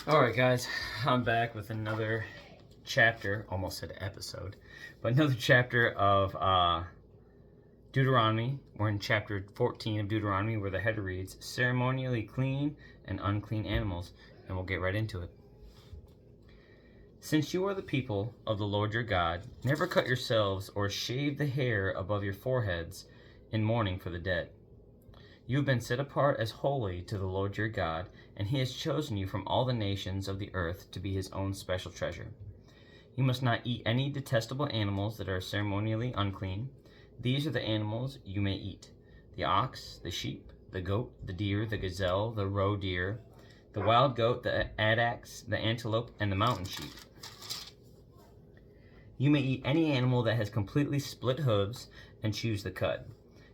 Alright, guys, I'm back with another chapter, almost said episode, but another chapter of Deuteronomy. We're in chapter 14 of Deuteronomy, where the header reads, Ceremonially clean and unclean animals, and we'll get right into it. Since you are the people of the Lord your God, never cut yourselves or shave the hair above your foreheads in mourning for the dead. You have been set apart as holy to the Lord your God, and he has chosen you from all the nations of the earth to be his own special treasure. You must not eat any detestable animals that are ceremonially unclean. These are the animals you may eat: the ox, the sheep, the goat, the deer, the gazelle, the roe deer, the wild goat, the addax, the antelope, and the mountain sheep. You may eat any animal that has completely split hooves and chews the cud.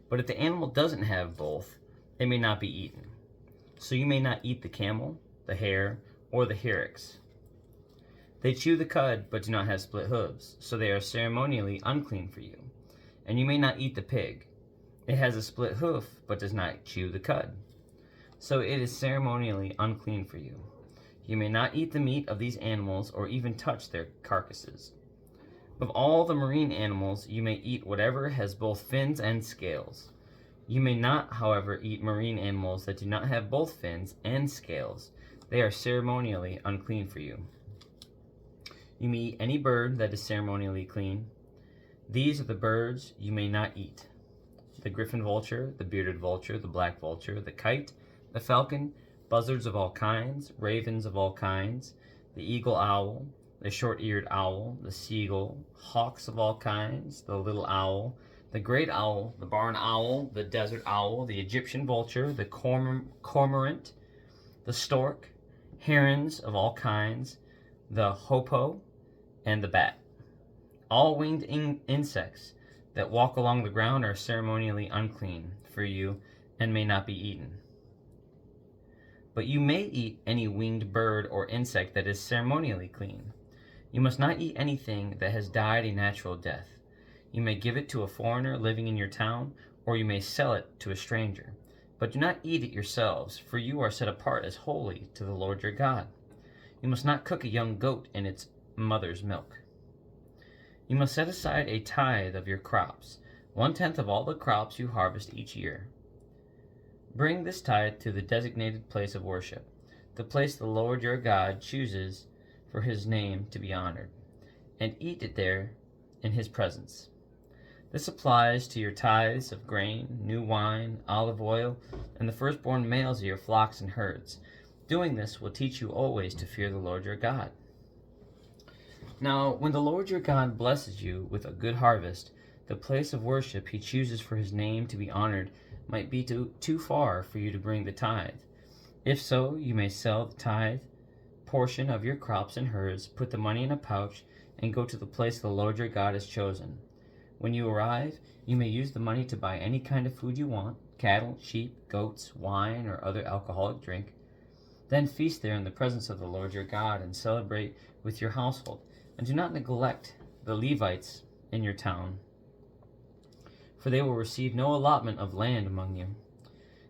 But if the animal doesn't have both, it may not be eaten. So you may not eat the camel, the hare, or the hyrax. They chew the cud, but do not have split hooves, so they are ceremonially unclean for you. And you may not eat the pig. It has a split hoof, but does not chew the cud, so it is ceremonially unclean for you. You may not eat the meat of these animals or even touch their carcasses. Of all the marine animals, you may eat whatever has both fins and scales. You may not, however, eat marine animals that do not have both fins and scales. They are ceremonially unclean for you. You may eat any bird that is ceremonially clean. These are the birds you may not eat: the griffin vulture, the bearded vulture, the black vulture, the kite, the falcon, buzzards of all kinds, ravens of all kinds, the eagle owl, the short-eared owl, the seagull, hawks of all kinds, the little owl, the great owl, the barn owl, the desert owl, the Egyptian vulture, the cormorant, the stork, herons of all kinds, the hoopoe, and the bat. All winged insects that walk along the ground are ceremonially unclean for you and may not be eaten. But you may eat any winged bird or insect that is ceremonially clean. You must not eat anything that has died a natural death. You may give it to a foreigner living in your town, or you may sell it to a stranger. But do not eat it yourselves, for you are set apart as holy to the Lord your God. You must not cook a young goat in its mother's milk. You must set aside a tithe of your crops, 1/10 of all the crops you harvest each year. Bring this tithe to the designated place of worship, the place the Lord your God chooses for his name to be honored, and eat it there in his presence. This applies to your tithes of grain, new wine, olive oil, and the firstborn males of your flocks and herds. Doing this will teach you always to fear the Lord your God. Now, when the Lord your God blesses you with a good harvest, the place of worship he chooses for his name to be honored might be too far for you to bring the tithe. If so, you may sell the tithe portion of your crops and herds, put the money in a pouch, and go to the place the Lord your God has chosen. When you arrive, you may use the money to buy any kind of food you want: cattle, sheep, goats, wine, or other alcoholic drink. Then feast there in the presence of the Lord your God and celebrate with your household. And do not neglect the Levites in your town, for they will receive no allotment of land among you.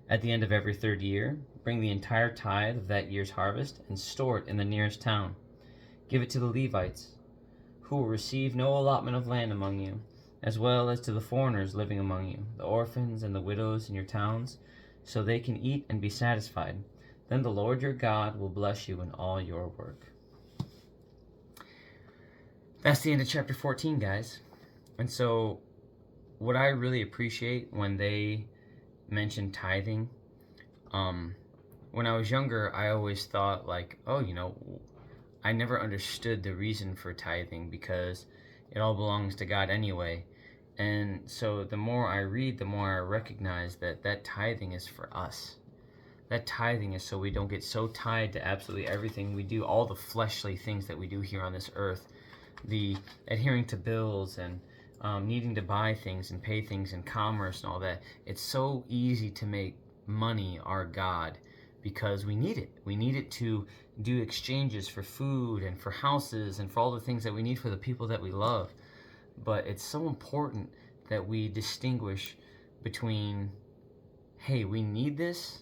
At the end of every third year, bring the entire tithe of that year's harvest and store it in the nearest town. Give it to the Levites, who will receive no allotment of land among you, as well as to the foreigners living among you, the orphans and the widows in your towns, so they can eat and be satisfied. Then the Lord your God will bless you in all your work. That's the end of chapter 14, guys. And so what I really appreciate when they mention tithing, when I was younger, I always thought like, I never understood the reason for tithing because it all belongs to God anyway. And so the more I read, the more I recognize that tithing is for us. That tithing is so we don't get so tied to absolutely everything we do, all the fleshly things that we do here on this earth, the adhering to bills and needing to buy things and pay things in commerce and all that. It's so easy to make money our God because we need it. We need it to do exchanges for food and for houses and for all the things that we need for the people that we love. But it's so important that we distinguish between, hey, we need this,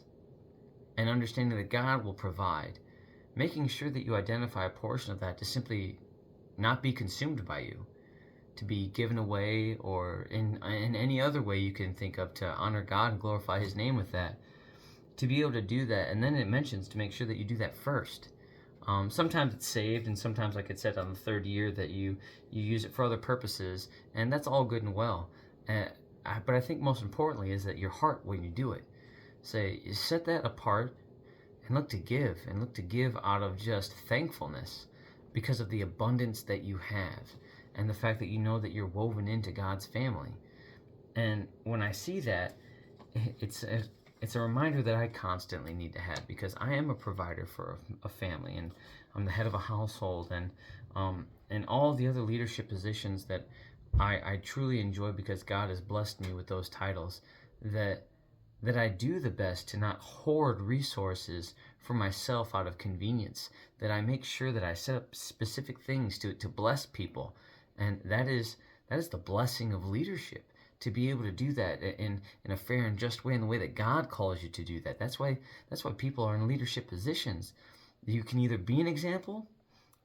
and understanding that God will provide. making sure that you identify a portion of that to simply not be consumed by you, to be given away, or in any other way you can think of to honor God and glorify His name with that, to be able to do that. And then it mentions to make sure that you do that first. Sometimes it's saved, and sometimes, like it said, on the third year that you use it for other purposes, and that's all good and well. But I think most importantly is that your heart when you do it. Say, set that apart and look to give out of just thankfulness because of the abundance that you have and the fact that you know that you're woven into God's family. And when I see that, it's a reminder that I constantly need to have, because I am a provider for a family, and I'm the head of a household, and all the other leadership positions that I truly enjoy because God has blessed me with those titles, that I do the best to not hoard resources for myself out of convenience, that I make sure that I set up specific things to bless people. And that is the blessing of leadership, to be able to do that in a fair and just way, in the way that God calls you to do that. That's why people are in leadership positions. You can either be an example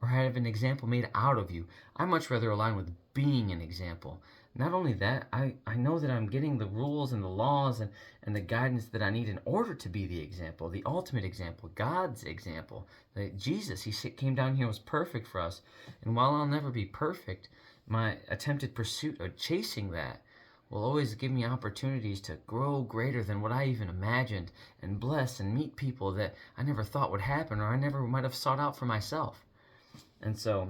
or have an example made out of you. I much rather align with being an example. Not only that, I know that I'm getting the rules and the laws and the guidance that I need in order to be the example, the ultimate example, God's example. Jesus, He came down here, was perfect for us. And while I'll never be perfect, my attempted pursuit of chasing that will always give me opportunities to grow greater than what I even imagined, and bless and meet people that I never thought would happen, or I never might have sought out for myself. And so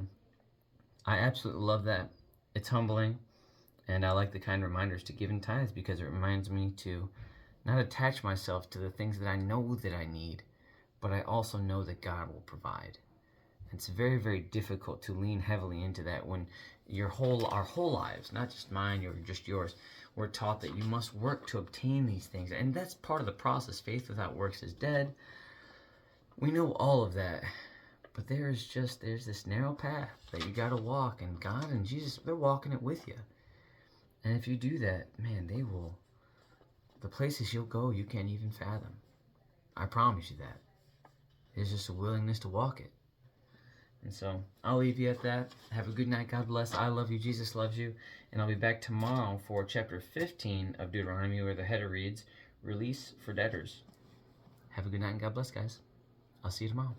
I absolutely love that. It's humbling, and I like the kind of reminders to give in tithes, because it reminds me to not attach myself to the things that I know that I need, but I also know that God will provide. It's very, very difficult to lean heavily into that when our whole lives, not just mine or just yours, we're taught that you must work to obtain these things. And that's part of the process. Faith without works is dead. We know all of that. But there's this narrow path that you got to walk, and God and Jesus, they're walking it with you. And if you do that, man, the places you'll go, you can't even fathom. I promise you that. There's just a willingness to walk it. And so I'll leave you at that. Have a good night. God bless. I love you. Jesus loves you. And I'll be back tomorrow for chapter 15 of Deuteronomy, where the header reads, Release for Debtors. Have a good night and God bless, guys. I'll see you tomorrow.